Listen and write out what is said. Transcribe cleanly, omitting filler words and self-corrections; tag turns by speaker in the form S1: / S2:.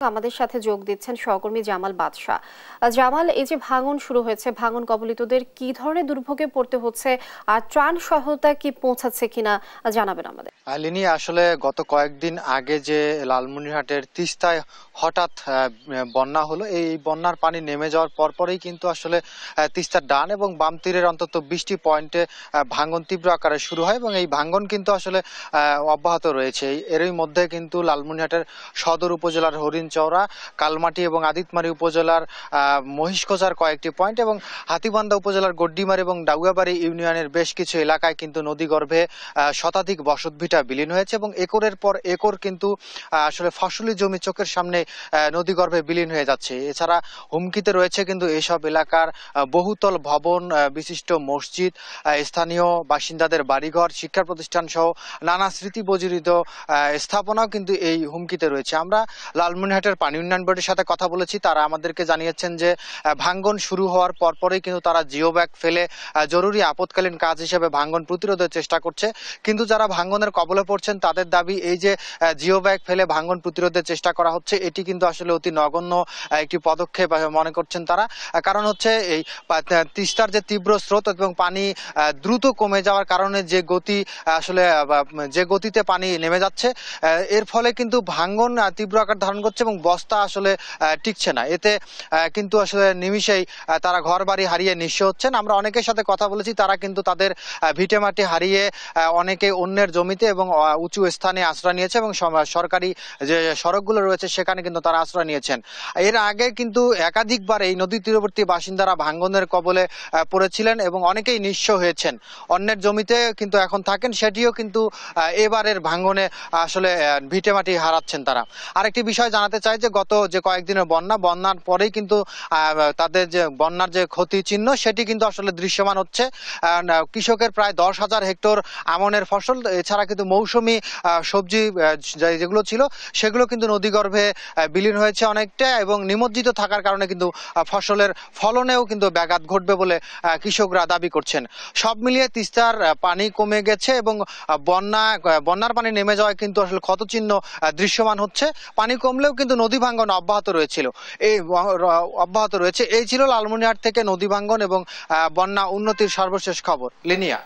S1: আমাদের সাথে যোগ দিচ্ছেন সহকর্মী জামাল বাদশা। জামাল, এই যে ভাঙন শুরু হয়েছে, ভাঙন কবলিতদের কি ধরনের দুর্ভোগে পড়তে হচ্ছে আর ত্রাণ সহায়তা কি পৌঁছাচ্ছে কিনা জানাবেন আমাদের।
S2: লিনি, আসলে গত কয়েকদিন আগে যে লালমনিরহাটের তিস্তায় হঠাৎ বন্যা হলো, এই বন্যার পানি নেমে যাওয়ার পরপরই কিন্তু আসলে তিস্তার ডান এবং বাম তীরের অন্তত 20টি পয়েন্টে ভাঙন তীব্র আকারে শুরু হয় এবং এই ভাঙন কিন্তু আসলে অব্যাহত রয়েছে। এরই মধ্যে কিন্তু লালমনিরহাটের সদর উপজেলার হরিণচৌরা, কালমাটি এবং আদিতমারি উপজেলার মহিষখোঁচার কয়েকটি পয়েন্ট এবং হাতীবান্ধা উপজেলার গড্ডিমারি এবং ডাউয়াবাড়ি ইউনিয়নের বেশ কিছু এলাকায় কিন্তু নদীগর্ভে শতাধিক বসতভিটা বিলীন হয়েছে এবং একরের পর একর কিন্তু আসলে ফসলি জমি চোখের সামনে নদীগর্ভে বিলীন হয়ে যাচ্ছে। এছাড়া হুমকিতে রয়েছে কিন্তু এসব এলাকার বহুতল ভবন, বিশিষ্ট মসজিদ, স্থানীয় বাসিন্দাদের বাড়িঘর, শিক্ষা প্রতিষ্ঠান সহ নানা স্মৃতি বজড়িত স্থাপনাও কিন্তু এই হুমকিতে রয়েছে। আমরা লালমনিরহাটের পানি উন্নয়ন বোর্ডের সাথে কথা বলেছি, তারা আমাদেরকে জানিয়েছেন যে ভাঙ্গন শুরু হওয়ার পরপরই কিন্তু তারা জিও ব্যাগ ফেলে জরুরি আপৎকালীন কাজ হিসেবে ভাঙ্গন প্রতিরোধের চেষ্টা করছে। কিন্তু যারা ভাঙ্গনের কবলে পড়ছেন তাদের দাবি, এই যে জিও ব্যাগ ফেলে ভাঙ্গন প্রতিরোধের চেষ্টা করা হচ্ছে, এটি কিন্তু আসলে অতি নগণ্য একটি পদক্ষেপ মনে করছেন তারা। কারণ হচ্ছে এই তিস্তার যে তীব্র স্রোত এবং পানি দ্রুত কমে যাওয়ার কারণে যে গতি, আসলে যে গতিতে পানি নেমে যাচ্ছে, এর ফলে কিন্তু ভাঙ্গন তীব্র আকার ধারণ করছে এবং বস্তা আসলে টিকছে না। এতে কিন্তু আসলে নিমিষেই তারা ঘর বাড়ি হারিয়ে নিঃস্ব হচ্ছেন। আমরা অনেকের সাথে কথা বলেছি, তারা কিন্তু তাদের ভিটেমাটি হারিয়ে অনেকে অন্যের জমিতে এবং উঁচু স্থানে আশ্রয় নিয়েছে এবং সরকারি যে সড়কগুলো রয়েছে সেখানে কিন্তু তারা আশ্রয় নিয়েছেন। এর আগে কিন্তু একাধিকবার এই নদী তীরবর্তী বাসিন্দারা ভাঙ্গনের কবলে পড়েছিলেন এবং অনেকেই নিঃস্ব হয়েছেন, অন্যের জমিতে কিন্তু এখন থাকেন। সেটিও কিন্তু এবারের ভাঙ্গনে আসলে ভিটেমাটি হারাচ্ছেন তারা। আরেকটি বিষয় জানাতে চাই যে গত যে কয়েকদিনের বন্যার পরেই কিন্তু তাদের যে বন্যার যে ক্ষতি চিহ্ন সেটি কিন্তু আসলে দৃশ্যমান হচ্ছে। কৃষকের প্রায় 10,000 হেক্টর আমনের ফসল, এছাড়া কিন্তু মৌসুমি সবজি যেগুলো ছিল সেগুলো কিন্তু নদীগর্ভে বিলীন হয়েছে অনেকটা এবং নিমজ্জিত থাকার কারণে কিন্তু ফসলের ফলনেও কিন্তু ব্যাঘাত ঘটবে বলে কৃষকরা দাবি করছেন। সব মিলিয়ে তিস্তার পানি কমে গেছে এবং বন্যার পানি নেমে যাওয়ায় কিন্তু আসলে ক্ষতচিহ্ন দৃশ্যমান হচ্ছে। পানি কমলেও কিন্তু নদী ভাঙ্গন অব্যাহত রয়েছে। এই ছিল লালমনিরহাট থেকে নদী ভাঙ্গন এবং বন্যা উন্নতির সর্বশেষ খবর। লিনিয়া।